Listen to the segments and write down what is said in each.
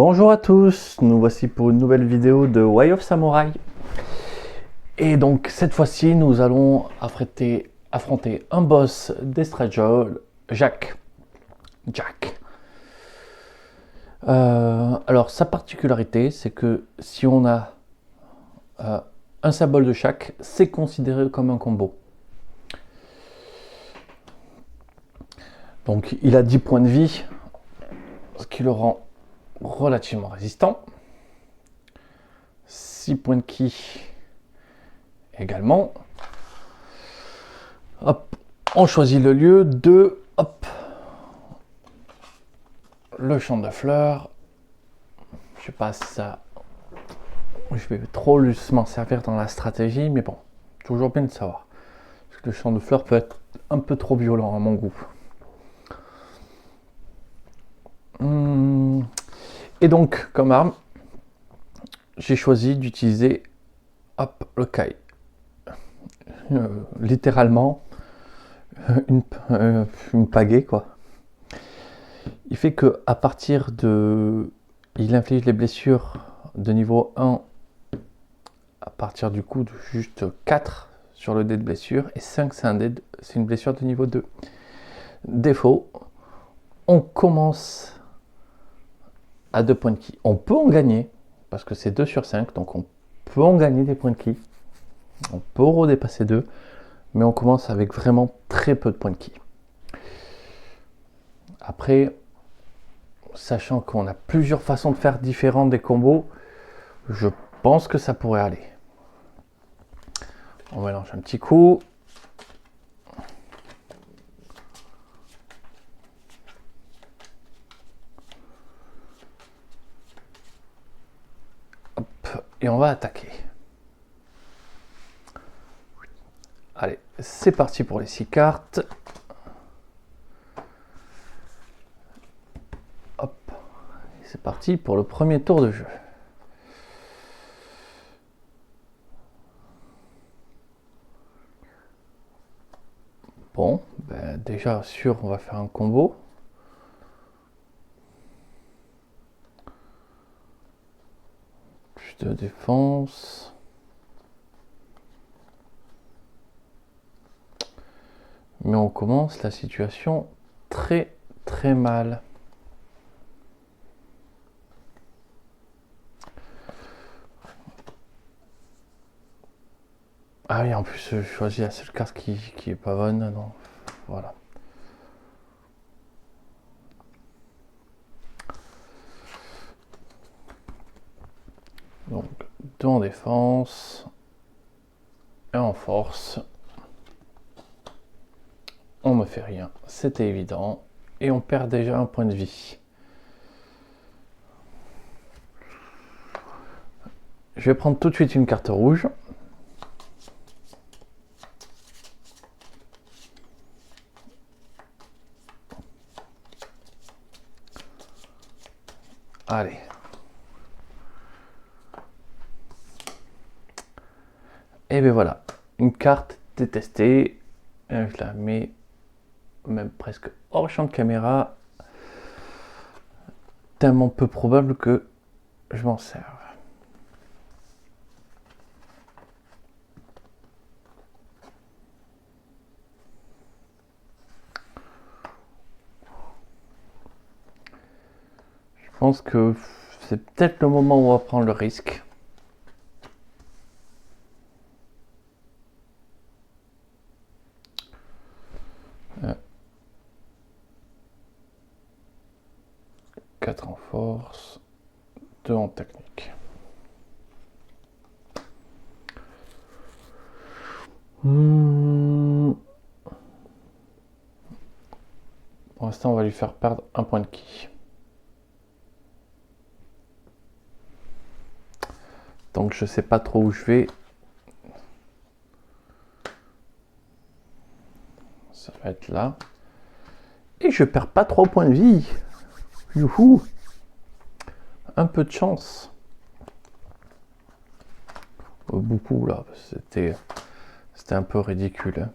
Bonjour à tous, nous voici pour une nouvelle vidéo de Way of Samurai. Et donc cette fois-ci nous allons affronter un boss d'Estrajol, Jack. Alors sa particularité c'est que si on a un symbole de chaque, c'est considéré comme un combo. Donc il a 10 points de vie, ce qui le rend relativement résistant. 6 points de ki également. Hop, on choisit le lieu de hop, le champ de fleurs. Je sais pas si ça, je vais trop m'en servir dans la stratégie, mais bon, toujours bien de savoir. Parce que le champ de fleurs peut être un peu trop violent à mon goût. Et donc, comme arme, j'ai choisi d'utiliser le kai. Littéralement, une pagaie, quoi. Il fait que à partir de... Il inflige les blessures de niveau 1 à partir du coup de juste 4 sur le dé de blessure, et 5 c'est une blessure de niveau 2. Défaut, on commence à 2 points de ki. On peut en gagner, parce que c'est 2 sur 5, donc on peut en gagner des points de ki. On peut redépasser 2, mais on commence avec vraiment très peu de points de ki. Après, sachant qu'on a plusieurs façons de faire différentes des combos, je pense que ça pourrait aller. On mélange un petit coup. Hop, et on va attaquer. Allez, c'est parti pour les 6 cartes. Hop, c'est parti pour le premier tour de jeu. Bon, ben déjà sûr, on va faire un combo. Plus de défense. Mais on commence la situation très très mal. Ah oui, en plus je choisis la seule carte qui est pas bonne, non. Voilà. Donc 2 en défense, 1 en force. On me fait rien, c'était évident. Et on perd déjà un point de vie. Je vais prendre tout de suite une carte rouge. Allez. Et bien voilà, une carte détestée. Je la mets même presque hors champ de caméra. Tellement peu probable que je m'en serve. Je pense que c'est peut-être le moment où on va prendre le risque. Euh, 4 en force, 2 en technique. Pour l'instant, on va lui faire perdre un point de ki. Donc je sais pas trop où je vais. Ça va être là. Et je perds pas 3 points de vie. Youhou. Un peu de chance. Beaucoup là. C'était un peu ridicule. Hein.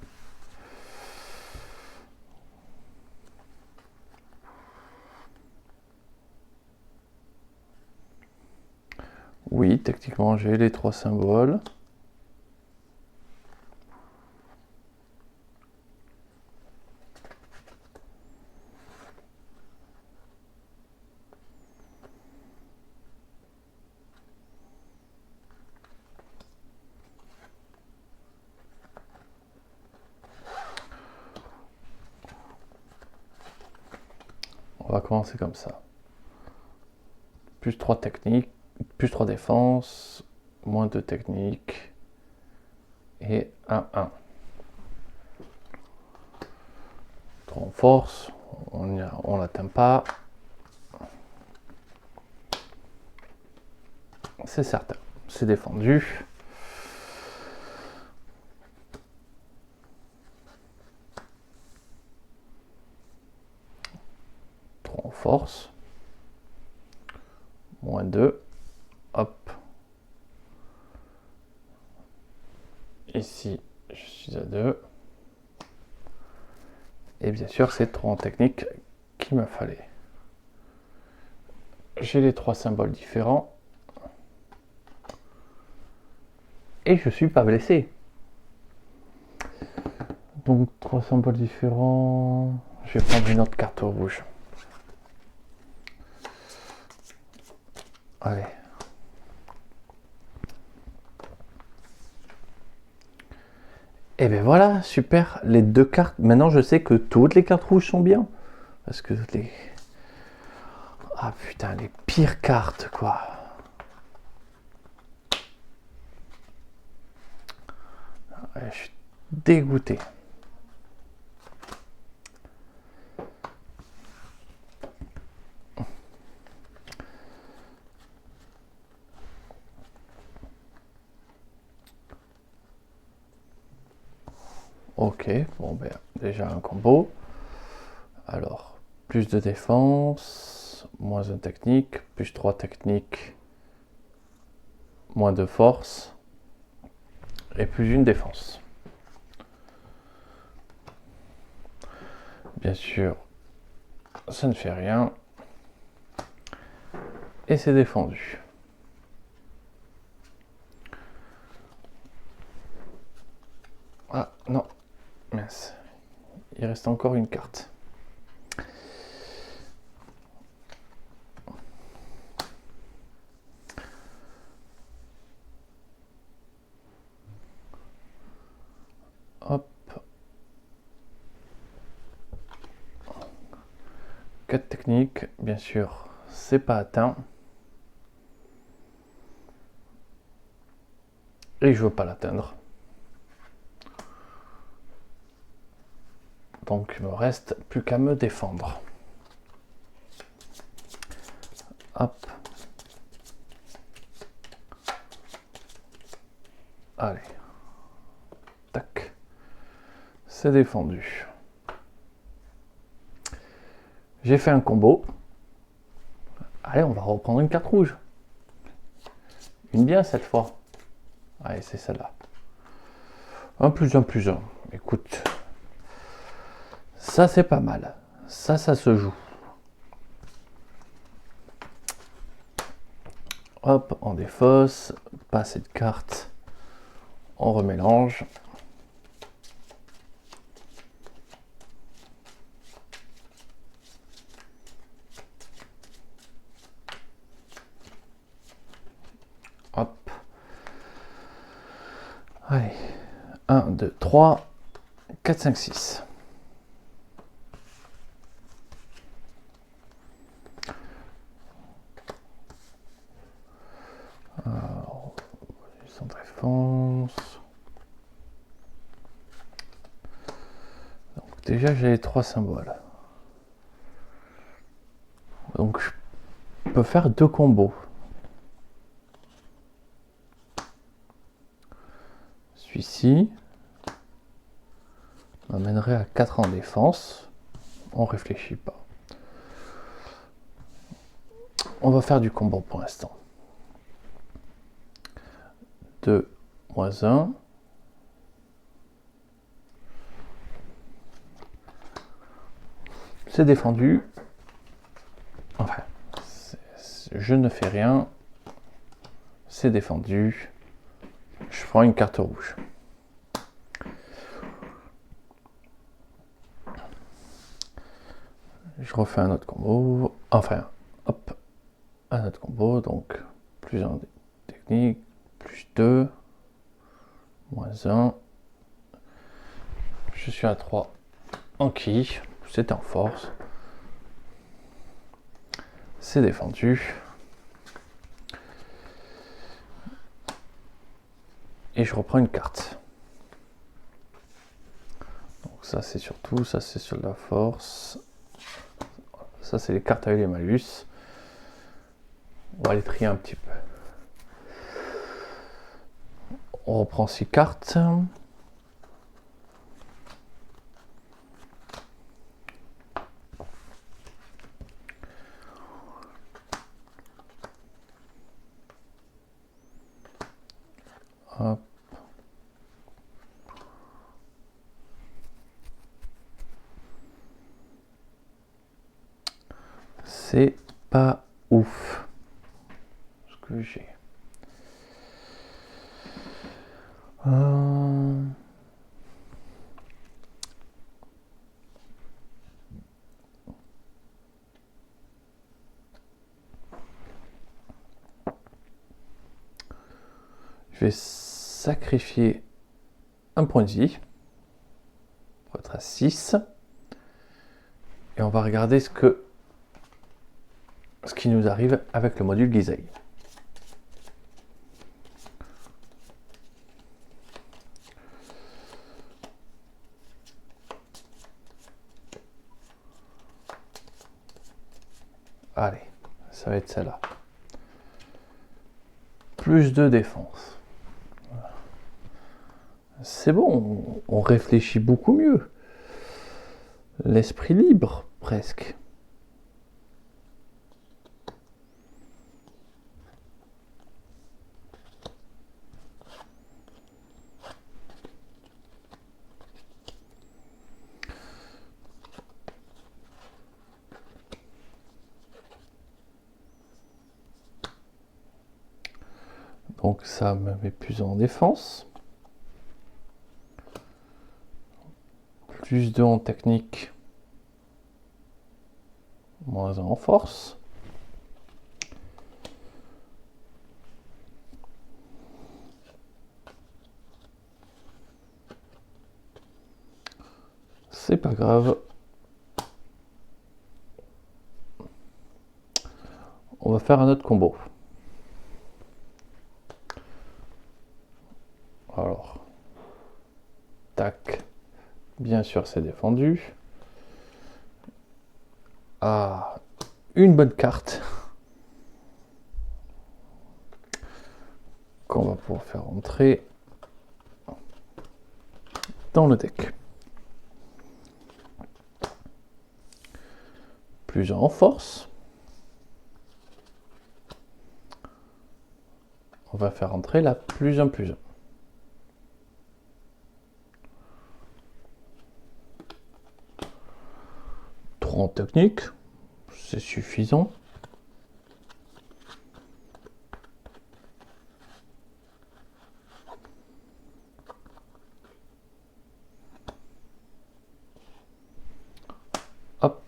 Oui, techniquement, j'ai les 3 symboles. On va commencer comme ça. Plus 3 techniques, plus 3 défense, moins 2 techniques, et 1-1. 3 en force, on l'atteint pas. C'est certain, c'est défendu. En force, moins 2, hop, ici je suis à 2, et bien sûr c'est 3 en technique qu'il me fallait. J'ai les 3 symboles différents, et je suis pas blessé. Donc 3 symboles différents, je vais prendre une autre carte rouge. Allez. Et bien voilà, super. Les 2 cartes. Maintenant, je sais que toutes les cartes rouges sont bien. Parce que les... Ah putain, les pires cartes, quoi. Ouais, je suis dégoûté. Ok, bon ben déjà un combo. Alors, plus de défense, moins 1 technique, plus 3 techniques, moins de force, et plus 1 défense. Bien sûr, ça ne fait rien. Et c'est défendu. Ah non, mince. Il reste encore une carte. Hop. 4 techniques, bien sûr, c'est pas atteint. Et je veux pas l'atteindre. Donc il me reste plus qu'à me défendre. Hop. Allez. Tac. C'est défendu. J'ai fait un combo. Allez, on va reprendre une carte rouge. Une bien cette fois. Allez, c'est celle-là. 1 plus 1 plus 1. Écoute. Ça, c'est pas mal. Ça se joue. Hop, on défausse. Pas assez de cartes. On remélange. Hop. Allez. 1, 2, 3, 4, 5, 6. Alors, sans défense. Donc, déjà, j'ai les 3 symboles. Donc, je peux faire 2 combos. Celui-ci m'amènerait à 4 en défense. On réfléchit pas. On va faire du combo pour l'instant. 2 moins 1. C'est défendu. Enfin, je ne fais rien. c'est défendu. Je prends une carte rouge. Je refais un autre combo. Enfin, hop, un autre combo. Donc, plus 1 technique, plus 2, moins 1. Je suis à 3 en quille. C'est en force. C'est défendu. Et je reprends une carte. Donc ça c'est surtout, ça c'est sur la force. Ça c'est les cartes avec les malus. On va les trier un petit peu. On reprend 6 cartes. Hop. C'est pas ouf ce que j'ai. Je vais sacrifier un point de vie pour être à 6. Et on va regarder ce qui nous arrive avec le module Gizei. Allez, ça va être celle-là. Plus de défense. C'est bon, on réfléchit beaucoup mieux. L'esprit libre, presque. Donc ça me met plus en défense. Plus 2 en technique. Moins 1 en force. C'est pas grave. On va faire un autre combo. Alors, tac. Bien sûr, c'est défendu. Ah, une bonne carte qu'on va pouvoir faire entrer dans le deck. Plus 1 en force. On va faire entrer la plus 1 plus 1. En technique, c'est suffisant. Hop.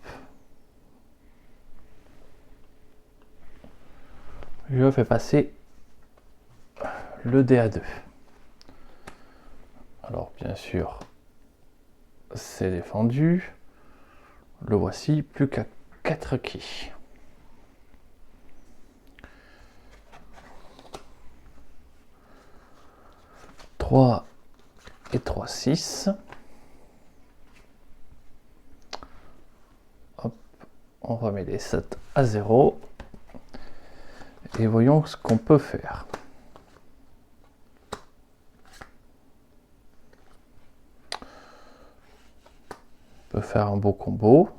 Je fais passer le dé à 2. Alors bien sûr, c'est défendu. Le voici, plus qu'à 4 quilles. Et 3, 6. Hop, on remet les 7 à 0. Et voyons ce qu'on peut faire. On peut faire un beau combo.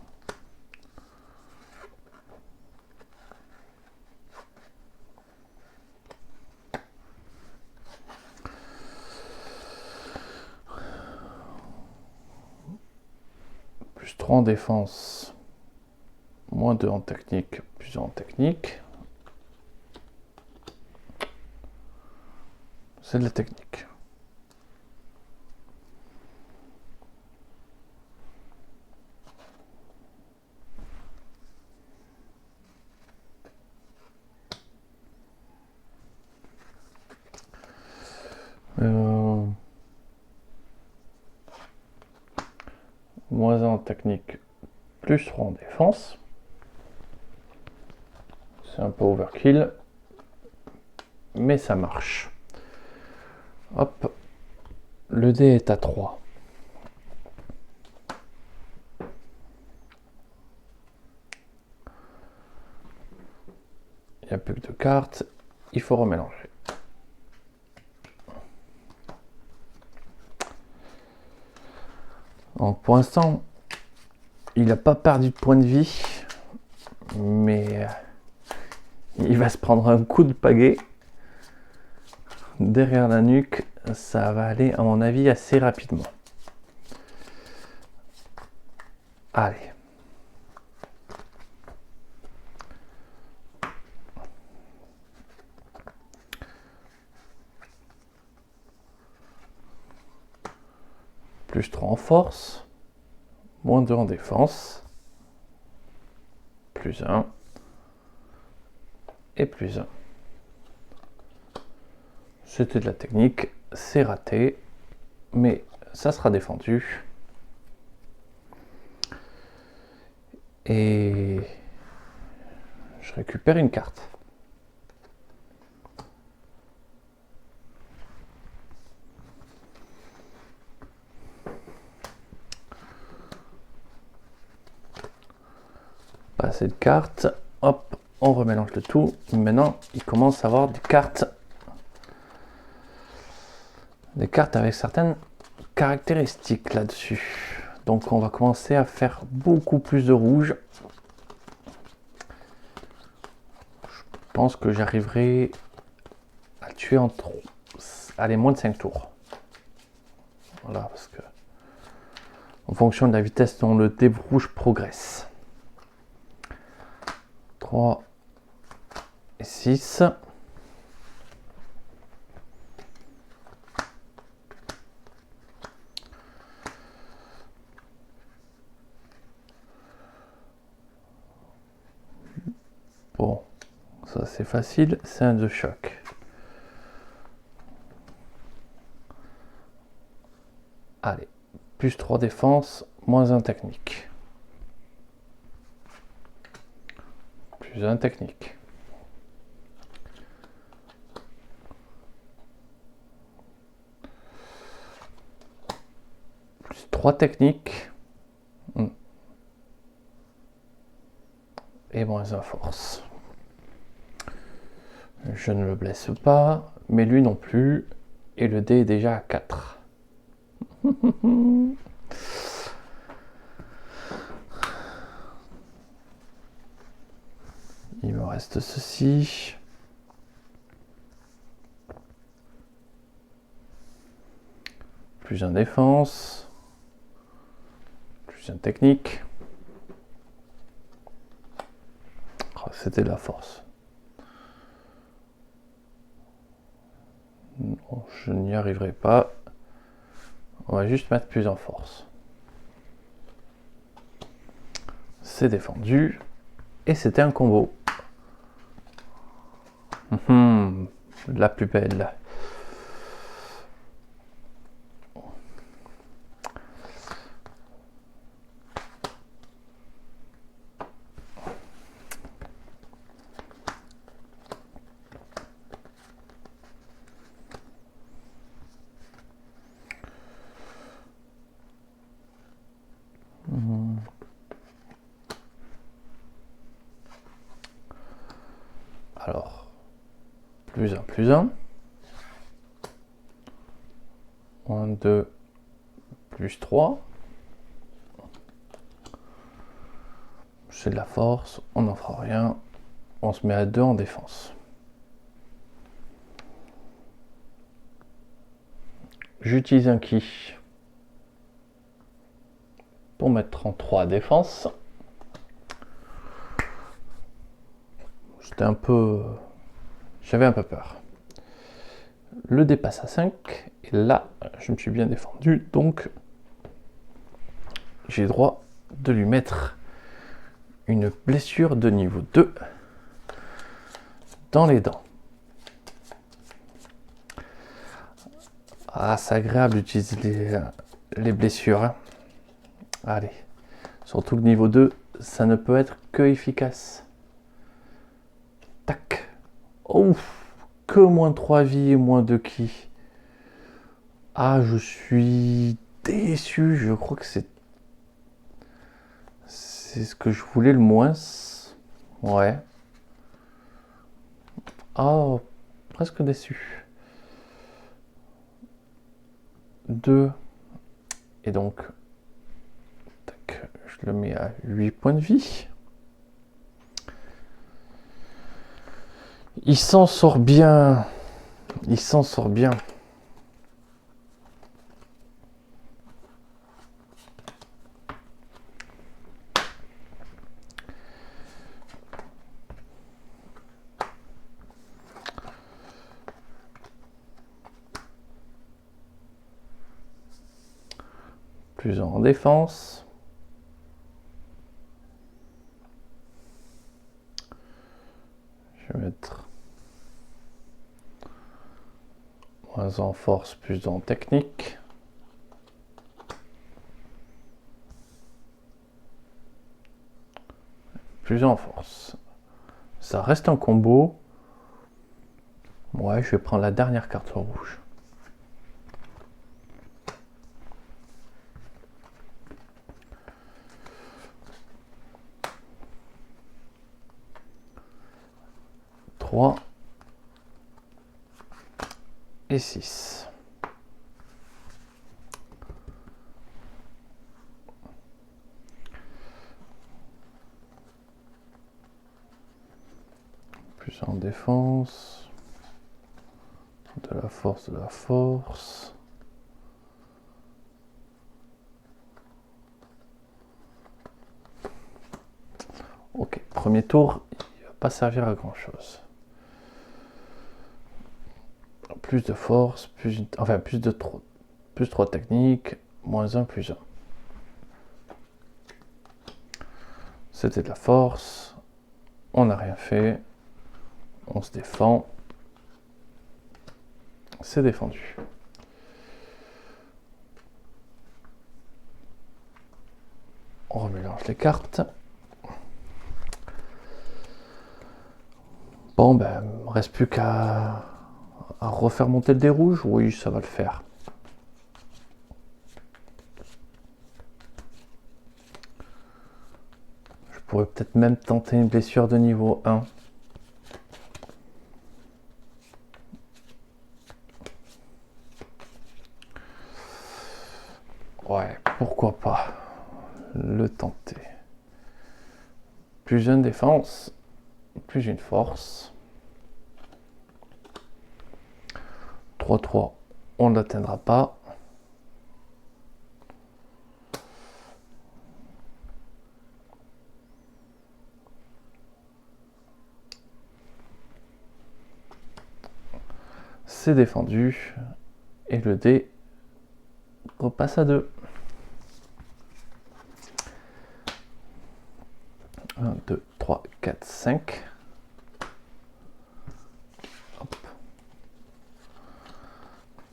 Plus 3 en défense, moins 2 en technique, plus 1 en technique. C'est de la technique. Moins 1 en technique, plus 3 en défense. C'est un peu overkill, mais ça marche. Hop, le dé est à 3. Il n'y a plus que 2 cartes, il faut remélanger. Donc pour l'instant, il n'a pas perdu de points de vie, mais il va se prendre un coup de pagaie derrière la nuque. Ça va aller, à mon avis, assez rapidement. Allez. Plus 3 en force, moins 2 en défense, plus 1 et plus 1. C'était de la technique, c'est raté, mais ça sera défendu. Et je récupère une carte. Pas assez de cartes. Hop, on remélange le tout. Maintenant, il commence à avoir des cartes avec certaines caractéristiques là-dessus. Donc on va commencer à faire beaucoup plus de rouge. Je pense que j'arriverai à tuer en allez, moins de 5 tours. Voilà, parce que en fonction de la vitesse dont le dé rouge progresse. 3 et 6. Bon, ça c'est facile, c'est un de choc. Allez, plus 3 défense, moins 1 technique. Plus 1 technique. Plus 3 techniques. Et moins 1 force. Je ne le blesse pas, mais lui non plus. Et le dé est déjà à 4. Il me reste ceci. Plus un défense. Plus un technique. Oh, c'était de la force. Non, je n'y arriverai pas. On va juste mettre plus en force. C'est défendu. Et c'était un combo. La plus belle. Alors, plus 1, plus 1. 1, 2, plus 3. C'est de la force, on n'en fera rien. On se met à 2 en défense. J'utilise un ki pour mettre en 3 défense. J'avais un peu peur. le dé passe à 5. Et là, je me suis bien défendu. Donc, j'ai droit de lui mettre une blessure de niveau 2 dans les dents. Ah, c'est agréable d'utiliser les blessures. Hein. Allez. Surtout que niveau 2, ça ne peut être que efficace. Tac. Ouf. Que moins 3 vies et moins 2 ki. Ah, je suis déçu. Je crois que c'est ce que je voulais le moins. Ouais. Oh, presque déçu. 2. Et donc, tac, je le mets à 8 points de vie. Il s'en sort bien. Il s'en sort bien. Plus en défense. Je vais mettre moins en force, plus en technique. Plus en force. Ça reste un combo. Ouais, je vais prendre la dernière carte rouge. Et 6. Plus en défense. De la force, de la force. Ok, premier tour, il va pas servir à grand chose. Plus de force, plus de 3. Plus 3 techniques, moins 1, plus 1. C'était de la force. On n'a rien fait. On se défend. C'est défendu. On remélange les cartes. Bon, ben, il ne reste plus qu'à refaire monter le dé rouge. Oui, ça va le faire. Je pourrais peut-être même tenter une blessure de niveau 1. Ouais, pourquoi pas le tenter. Plus une défense, plus une force. 3-3, on ne l'atteindra pas. C'est défendu. Et le dé repasse à 2. 1, 2, 3, 4, 5. Hop.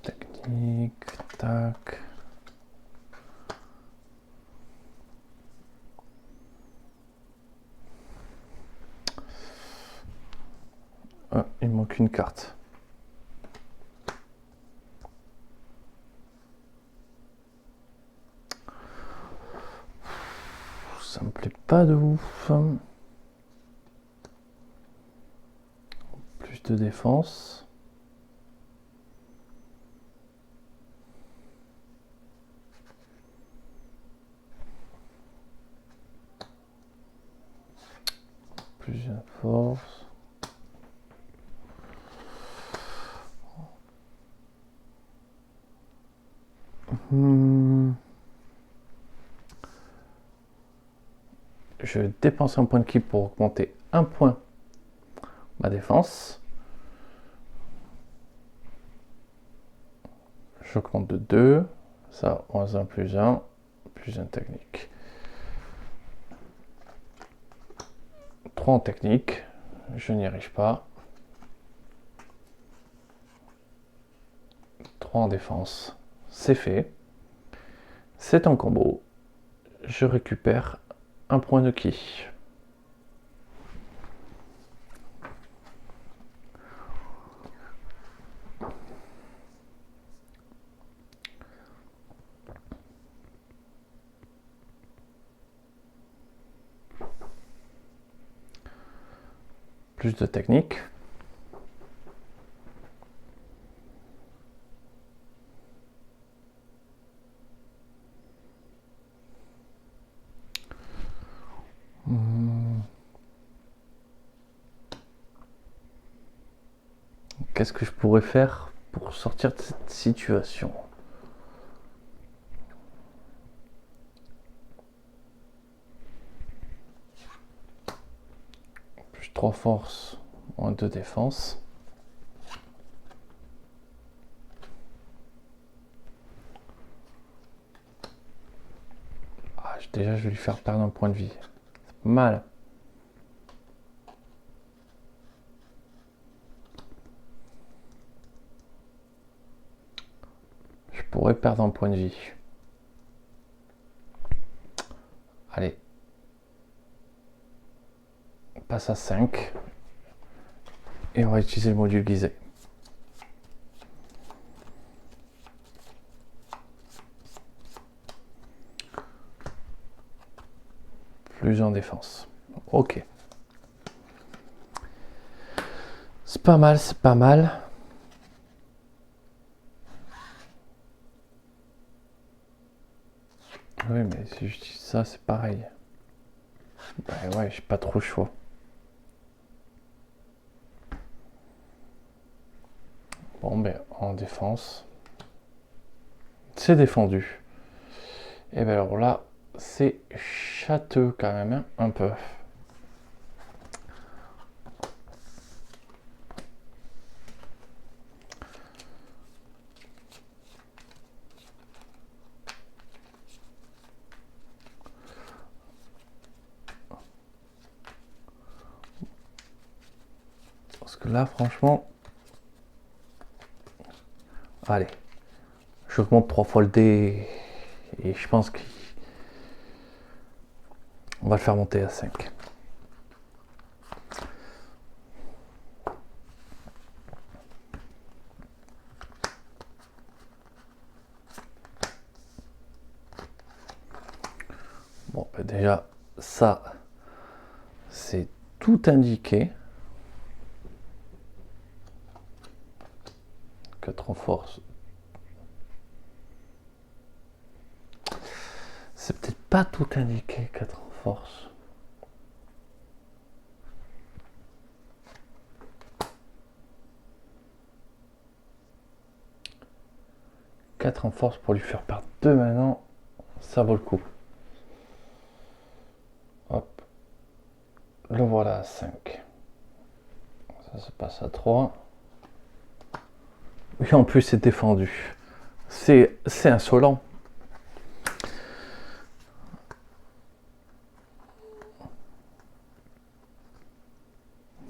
Technique, tac. Ah, il manque une carte. Ça me plaît pas de ouf. Plus de défense. Plus de force. Je vais dépenser un point de ki pour augmenter un point ma défense. J'augmente de 2. Ça, moins 1, plus 1. Plus 1 technique. 3 en technique. Je n'y arrive pas. 3 en défense. C'est fait. C'est un combo. Je récupère un point de ki. Plus de technique. Qu'est-ce que je pourrais faire pour sortir de cette situation? Plus 3 force, moins 2 défense. Ah, déjà, je vais lui faire perdre un point de vie. C'est pas mal. Je pourrais perdre un point de vie. Allez. On passe à 5. Et on va utiliser le module Gizeh. Plus en défense. Ok. C'est pas mal, c'est pas mal. Oui, mais si je dis ça, c'est pareil. Bah ouais, j'ai pas trop le choix. Bon, ben, en défense. C'est défendu. Et ben alors là, c'est châteux quand même, hein, un peu. Parce que là, franchement... Allez. Je augmente 3 fois le dé. Et je pense qu'on va le faire monter à 5. Bon, ben déjà, ça, c'est tout indiqué. 4 en force. C'est peut-être pas tout indiqué, 4 en force. En force pour lui faire perdre 2 maintenant, ça vaut le coup. Hop. Le voilà à 5. Ça se passe à 3. Et en plus, c'est défendu. C'est insolent.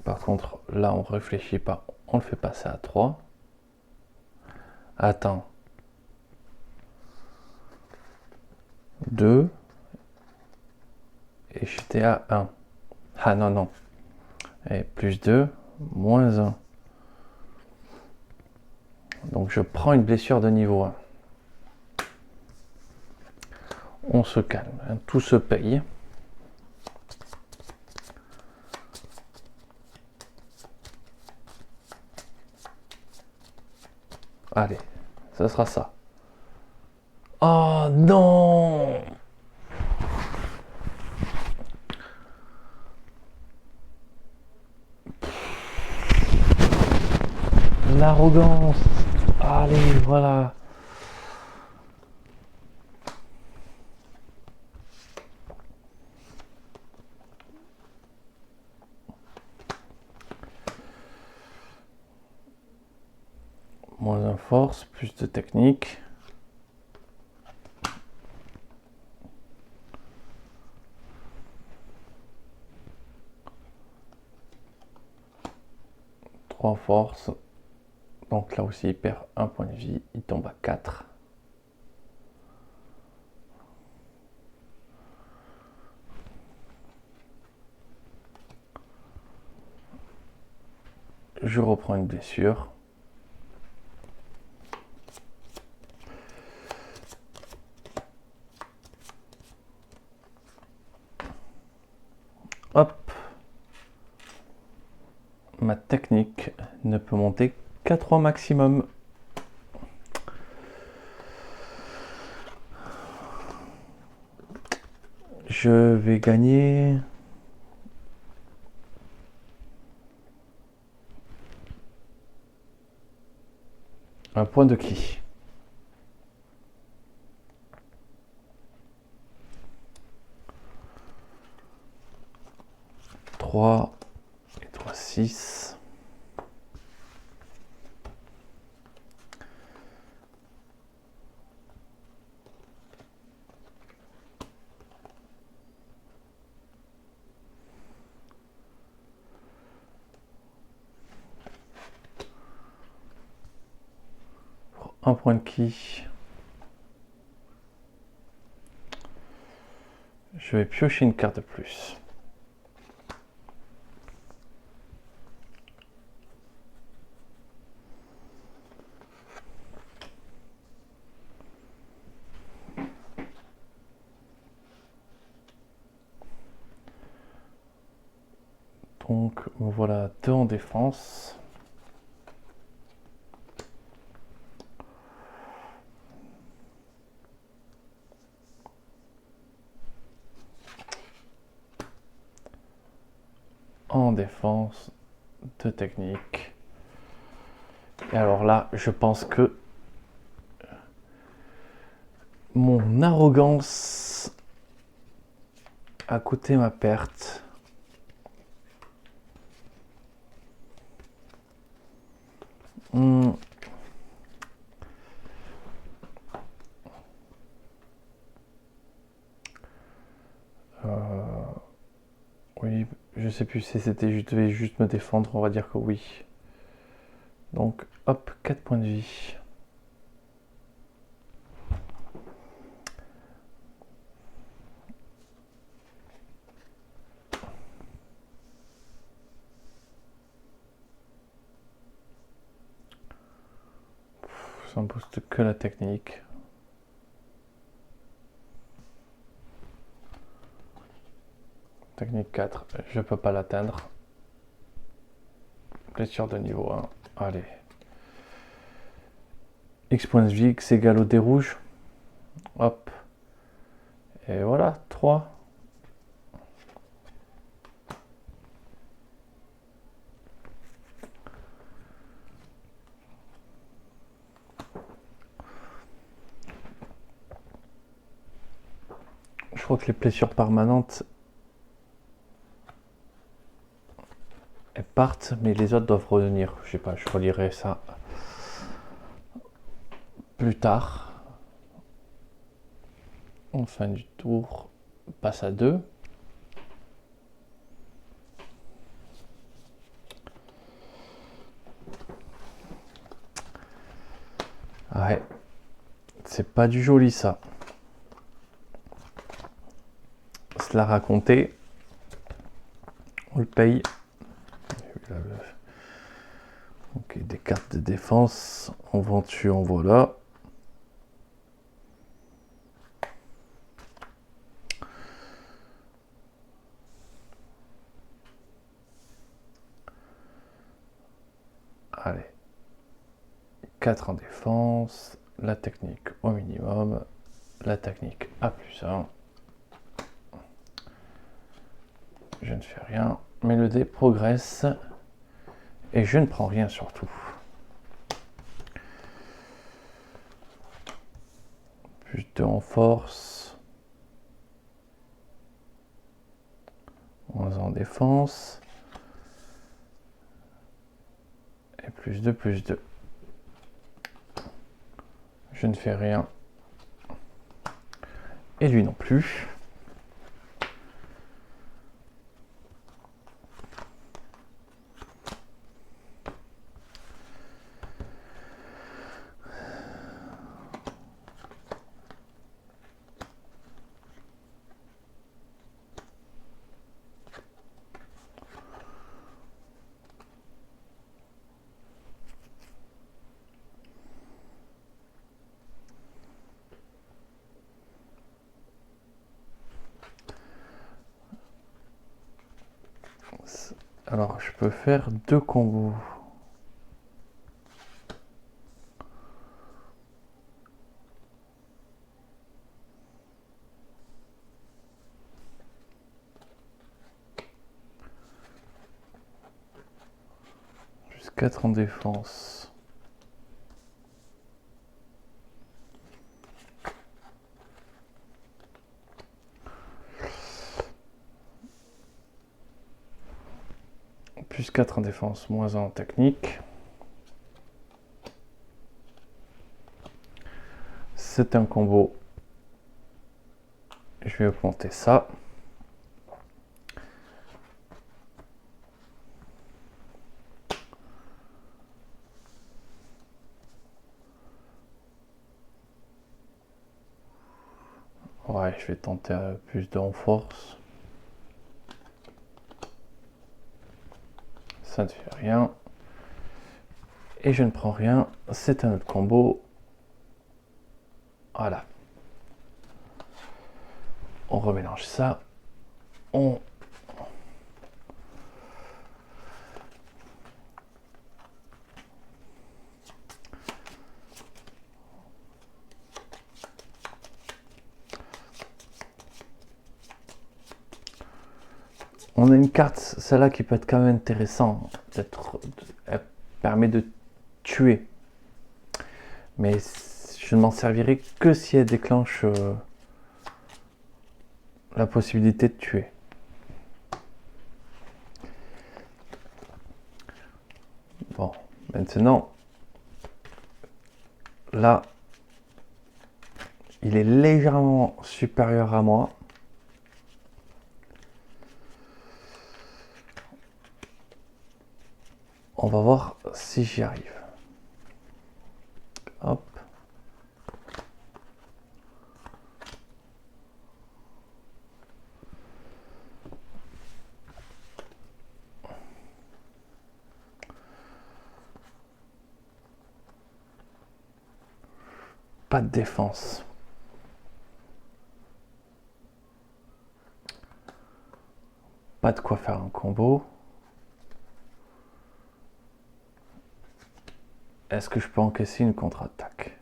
Par contre, là, on réfléchit pas. On le fait passer à 3. Attends. 2. Et j'étais à 1. Ah non, non. Et plus 2, moins 1. Donc je prends une blessure de niveau 1. On se calme, hein, tout se paye. Allez, ça sera ça. Oh non! L'arrogance. Allez, voilà. Moins un force, plus de technique. Trois forces. Donc là aussi, il perd un point de vie. Il tombe à 4. Je reprends une blessure. Hop. Ma technique ne peut monter qu'à 3 maximum. Je vais gagner un point de ki. 3 et 3, 6. Un point de ki. Je vais piocher une carte de plus. Donc voilà, 2 en défense. En défense, 2 techniques. Et alors là, je pense que mon arrogance a coûté ma perte. Oui, je sais plus si c'était je devais juste me défendre, on va dire que oui. Donc hop, 4 points de vie. Ça me booste que la technique. Technique 4, je peux pas l'atteindre. Blessure de niveau 1. Allez. X points de vie, X égale au dé rouge. Hop. Et voilà, 3. Je crois que les blessures permanentes, elles partent, mais les autres doivent revenir. Je sais pas, je relirai ça plus tard. En fin du tour, passe à 2. Ouais, c'est pas du joli ça. Cela raconté, on le paye. Ok, des cartes de défense, on vend dessus, on voilà. Allez, 4 en défense, la technique au minimum, la technique à plus 1. Je ne fais rien, mais le dé progresse et je ne prends rien surtout. Plus 2 en force, moins en défense, et plus 2, plus 2. Je ne fais rien. Et lui non plus. Alors, je peux faire 2 combos. Plus 4 en défense. Plus 4 en défense, moins 1 en technique. C'est un combo. Je vais augmenter ça. Ouais, je vais tenter plus de renforce. Ça ne fait rien. Et je ne prends rien. C'est un autre combo. Voilà. On remélange ça. On a une carte, celle-là qui peut être quand même intéressante. Elle permet de tuer. Mais je ne m'en servirai que si elle déclenche la possibilité de tuer. Bon, maintenant, là, il est légèrement supérieur à moi. On va voir si j'y arrive. Hop. Pas de défense. Pas de quoi faire un combo. Est-ce que je peux encaisser une contre-attaque?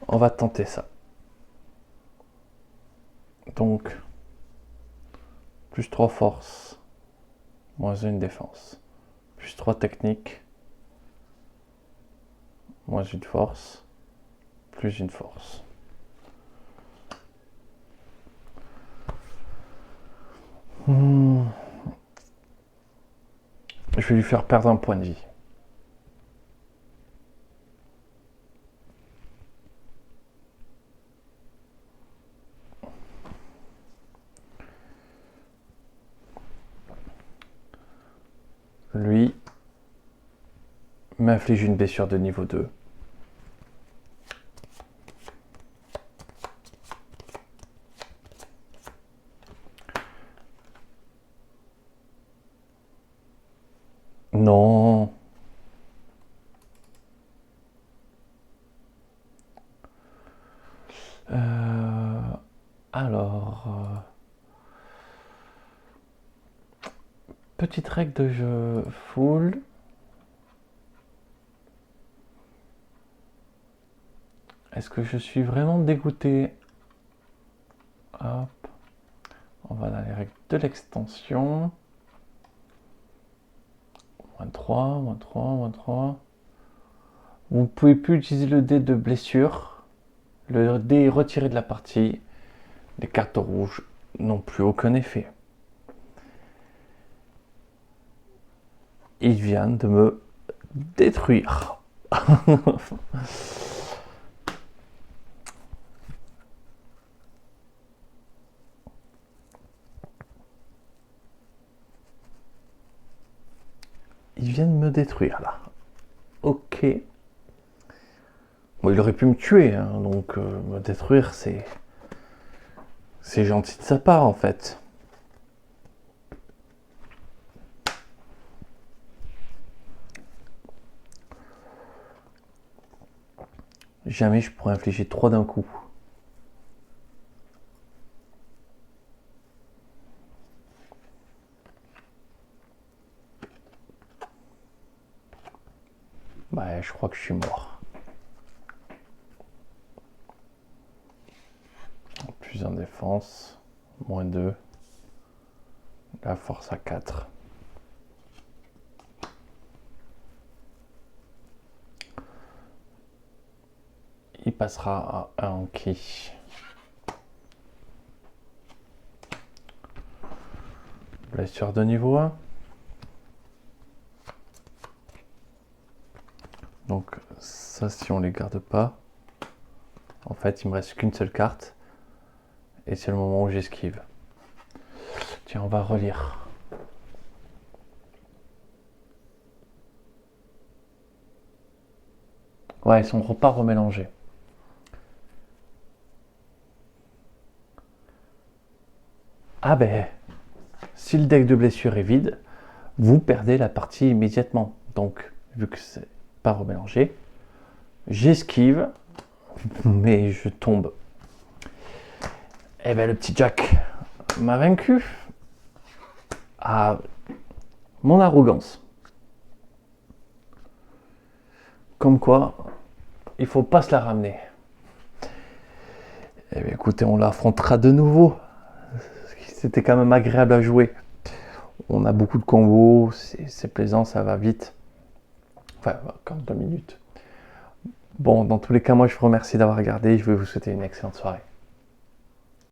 On va tenter ça. Donc, plus 3 force, moins 1 défense. Plus 3 technique, moins 1 force, plus 1 force. Je vais lui faire perdre un point de vie. Lui m'inflige une blessure de niveau 2. Non. Alors, petite règle de jeu full. Est-ce que je suis vraiment dégoûté? Hop. On va dans les règles de l'extension. Moins 3, moins 3, moins 3. Vous ne pouvez plus utiliser le dé de blessure. Le dé est retiré de la partie. Les cartes rouges n'ont plus aucun effet. Il vient de me détruire. Il vient de me détruire là. Ok. Bon, il aurait pu me tuer, hein, donc me détruire, c'est gentil de sa part en fait. Jamais je pourrais infliger 3 d'un coup. Bah, je crois que je suis mort. Plus en défense. Moins 2. La force à 4. Il passera à 1 qui. Blessure de niveau 1. Donc ça, si on les garde pas, en fait il me reste qu'une seule carte et c'est le moment où j'esquive. Tiens, on va relire. Ouais, ils sont pas remélangés. Ah ben, si le deck de blessure est vide, vous perdez la partie immédiatement. Donc, vu que c'est pas remélangé, j'esquive, mais je tombe. Eh ben, le petit Jack m'a vaincu. Ah, mon arrogance. Comme quoi, il faut pas se la ramener. Eh bien, écoutez, on l'affrontera de nouveau. C'était quand même agréable à jouer. On a beaucoup de combos, c'est plaisant, ça va vite. Enfin, comme 2 minutes. Bon, dans tous les cas, moi je vous remercie d'avoir regardé. Je vais vous souhaiter une excellente soirée.